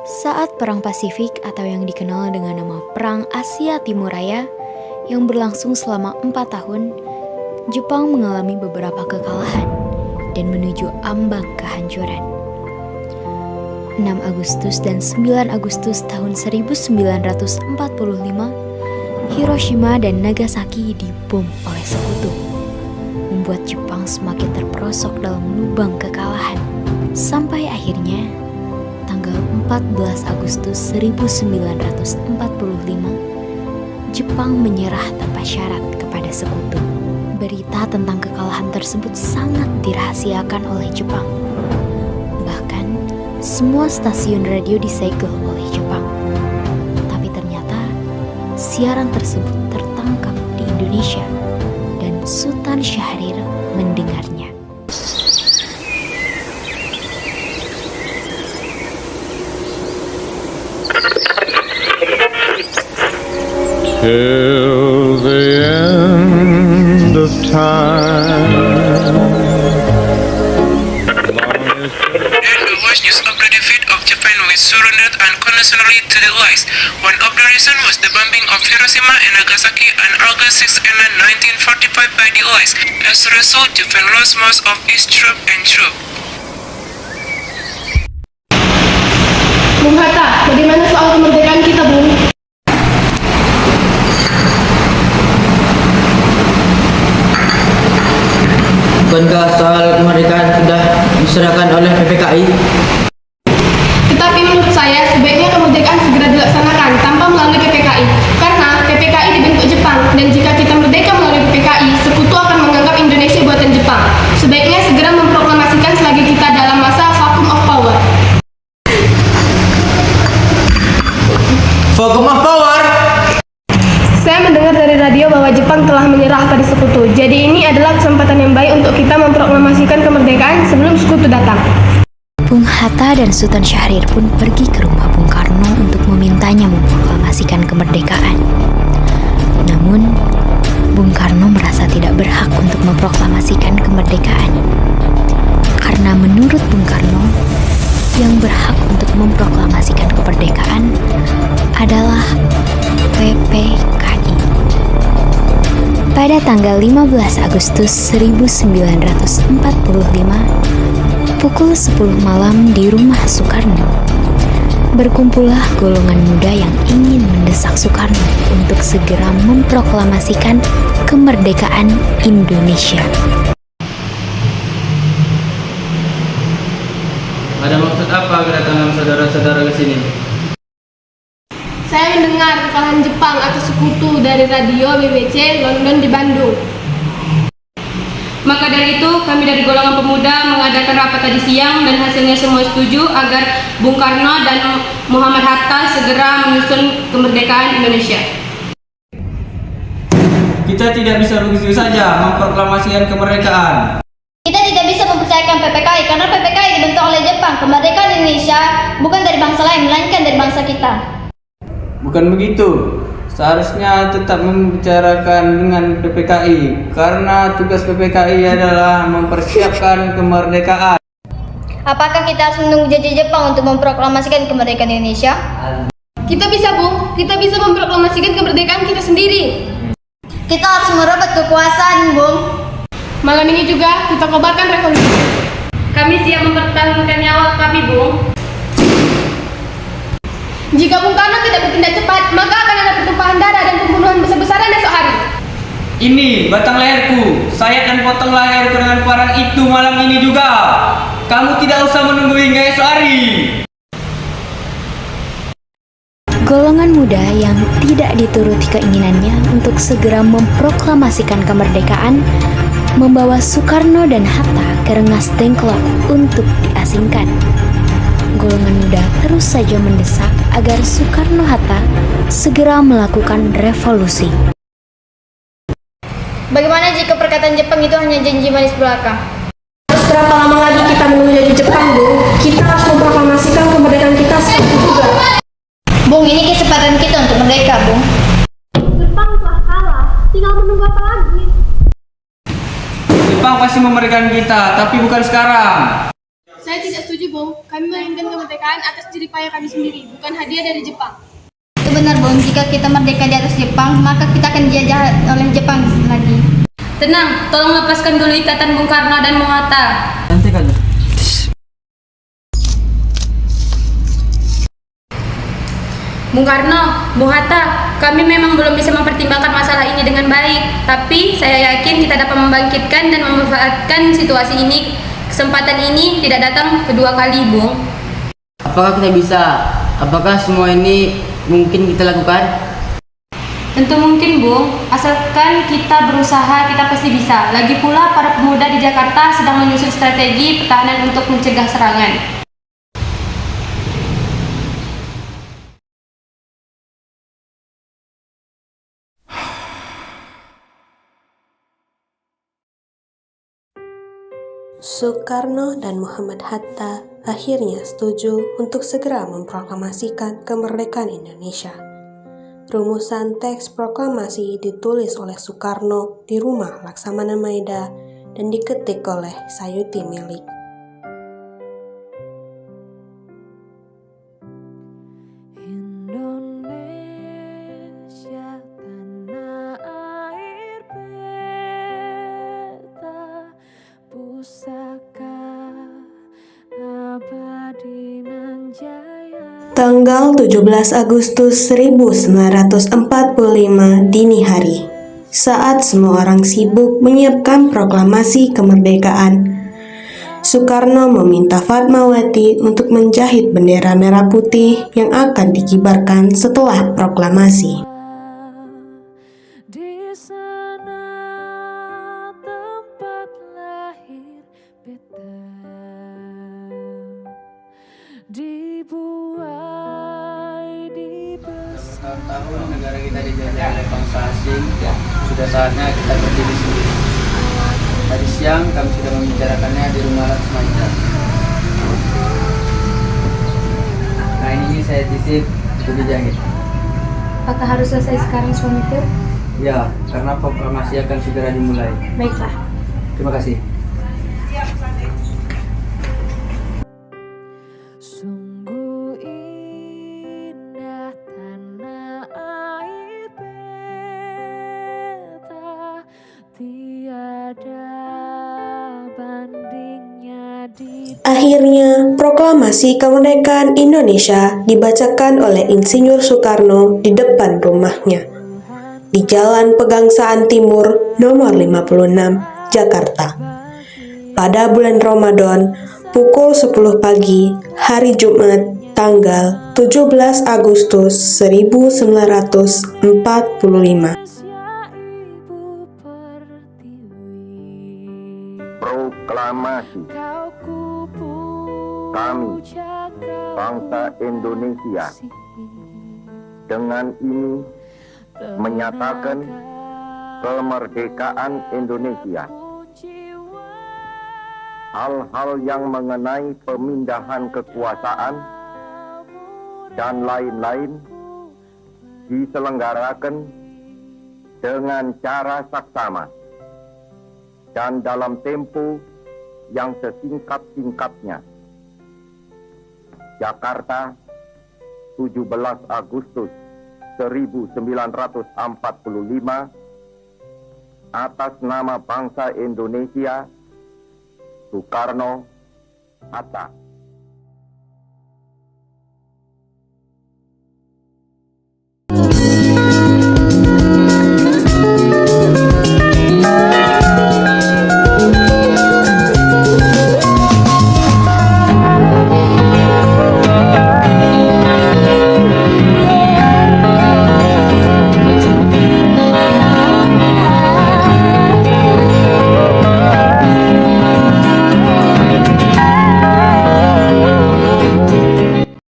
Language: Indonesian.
Saat Perang Pasifik atau yang dikenal dengan nama Perang Asia Timur Raya yang berlangsung selama 4 tahun, Jepang mengalami beberapa kekalahan dan menuju ambang kehancuran. 6 Agustus dan 9 Agustus tahun 1945, Hiroshima dan Nagasaki dibom oleh sekutu, membuat Jepang semakin terperosok dalam lubang kekalahan. Sampai akhirnya, tanggal 14 Agustus 1945, Jepang menyerah tanpa syarat kepada sekutu. Berita tentang kekalahan tersebut sangat dirahasiakan oleh Jepang. Bahkan, semua stasiun radio disegel oleh Jepang. Tapi ternyata, siaran tersebut tertangkap di Indonesia dan Sultan Syahrir mendengarnya. Till the end of time. The worst news of the defeat of Japan was surrendered unconditionally to the Allies. One of the reasons was the bombing of Hiroshima and Nagasaki on August 6 and 1945 by the Allies. As a result, Japan lost most of its troops and troops. Bung Hatta, bagaimana soal kemerdekaan kita, Bung? Bukankah soal kemerdekaan sudah diserahkan oleh PPKI? Tetapi menurut saya sebaiknya kemerdekaan segera dilaksanakan tanpa melalui PPKI. Karena PPKI dibentuk Jepang dan jika kita merdeka melalui PPKI, sekutu akan menganggap Indonesia buatan Jepang. Sebaiknya segera memproklamasikan selagi kita dalam masa vacuum of power. Vacuum of power? Saya mendengar dari radio bahwa Jepang telah menyerah pada sekutu. Jadi ini adalah kesempatan yang baik untuk kita memproklamasikan kemerdekaan sebelum sekutu datang. Bung Hatta dan Sultan Syahrir pun pergi ke rumah Bung Karno untuk memintanya memproklamasikan kemerdekaan. Namun, Bung Karno merasa tidak berhak untuk memproklamasikan kemerdekaan. Karena menurut Bung Karno, yang berhak untuk memproklamasikan kemerdekaan adalah PPKI. Pada tanggal 15 Agustus 1945, pukul 10 malam di rumah Soekarno, berkumpullah golongan muda yang ingin mendesak Soekarno untuk segera memproklamasikan kemerdekaan Indonesia. Ada maksud apa kedatangan saudara-saudara ke sini? Saya mendengar kekalahan Jepang atau sekutu dari radio BBC London di Bandung. Maka dari itu, kami dari golongan pemuda mengadakan rapat tadi siang dan hasilnya semua setuju agar Bung Karno dan Muhammad Hatta segera menyusun kemerdekaan Indonesia. Kita tidak bisa begitu saja memproklamasikan kemerdekaan. Kita tidak bisa mempercayakan PPKI karena PPKI dibentuk oleh Jepang. Kemerdekaan Indonesia bukan dari bangsa lain, melainkan dari bangsa kita. Bukan begitu. Seharusnya tetap membicarakan dengan PPKI karena tugas PPKI adalah mempersiapkan kemerdekaan. Apakah kita harus menunggu janji Jepang untuk memproklamasikan kemerdekaan Indonesia? Kita bisa, Bung. Kita bisa memproklamasikan kemerdekaan kita sendiri. Kita harus merebut kekuasaan, Bung. Malam ini juga kita kobarkan revolusi. Kami siap mempertahankan nyawa kami, Bung. Jika Bung Karno tidak bertindak cepat, maka akan ada pertumpahan darah dan pembunuhan besar-besaran esok hari. Ini batang leherku. Saya akan potong leherku dengan parang itu malam ini juga. Kamu tidak usah menunggu hingga esok hari. Golongan muda yang tidak dituruti keinginannya untuk segera memproklamasikan kemerdekaan membawa Soekarno dan Hatta ke Rengas Dengklok untuk diasingkan. Golongan muda terus saja mendesak agar Soekarno-Hatta segera melakukan revolusi. Bagaimana jika perkataan Jepang itu hanya janji manis belaka? Berapa lama lagi kita menunggu janji Jepang, Bung? Kita harus memproklamasikan kemerdekaan kita sekarang juga. Bung, ini kesempatan kita untuk merdeka, Bung. Jepang telah kalah, tinggal menunggu apa lagi? Jepang pasti memerdekakan kita, tapi bukan sekarang. Saya tidak setuju, Bung. Kami menginginkan kemerdekaan atas jerih payah kami sendiri, bukan hadiah dari Jepang. Itu benar, Bung. Jika kita merdeka di atas Jepang, maka kita akan dijajah oleh Jepang lagi. Tenang, tolong lepaskan dulu ikatan Bung Karno dan Bung Hatta. Nanti kan. Bung Karno, Bung Hatta, kami memang belum bisa mempertimbangkan masalah ini dengan baik, tapi saya yakin kita dapat membangkitkan dan memanfaatkan situasi ini. Kesempatan ini tidak datang kedua kali, Bung. Apakah kita bisa? Apakah semua ini mungkin kita lakukan? Tentu mungkin, Bung. Asalkan kita berusaha, kita pasti bisa. Lagi pula, para pemuda di Jakarta sedang menyusun strategi pertahanan untuk mencegah serangan. Soekarno dan Muhammad Hatta akhirnya setuju untuk segera memproklamasikan kemerdekaan Indonesia. Rumusan teks proklamasi ditulis oleh Soekarno di rumah Laksamana Maeda dan diketik oleh Sayuti Milik. Indonesia tanah air beta, pusaka abadi nan jaya. Tanggal 17 Agustus 1945 dini hari, saat semua orang sibuk menyiapkan proklamasi kemerdekaan, Soekarno meminta Fatmawati untuk menjahit bendera merah putih yang akan dikibarkan setelah proklamasi. Di sana tempat lahir beta, dibuai dibesar. Tahun negara kita dijajah oleh bangsa asing, sudah saatnya kita berdiri sendiri. Tadi siang kami sudah membicarakannya di rumah Laksamana Maeda. Nah ini saya titip untuk dijahit. Apakah harus selesai sekarang, suamiku? Ya, karena proklamasi akan segera dimulai. Baiklah. Terima kasih. Sungguh indah tanah air beta, tiada bandingnya di. Akhirnya, proklamasi kemerdekaan Indonesia dibacakan oleh Insinyur Soekarno di depan rumahnya, di Jalan Pegangsaan Timur nomor 56, Jakarta. Pada bulan Ramadan, pukul 10 pagi, hari Jumat, tanggal 17 Agustus 1945. Ibu pertiwi, Proklamasi kau kami, bangsa Indonesia, dengan ini menyatakan kemerdekaan Indonesia. Hal-hal yang mengenai pemindahan kekuasaan dan lain-lain diselenggarakan dengan cara saksama dan dalam tempo yang sesingkat-singkatnya. Jakarta, 17 Agustus 1945, atas nama bangsa Indonesia, Soekarno, Hatta.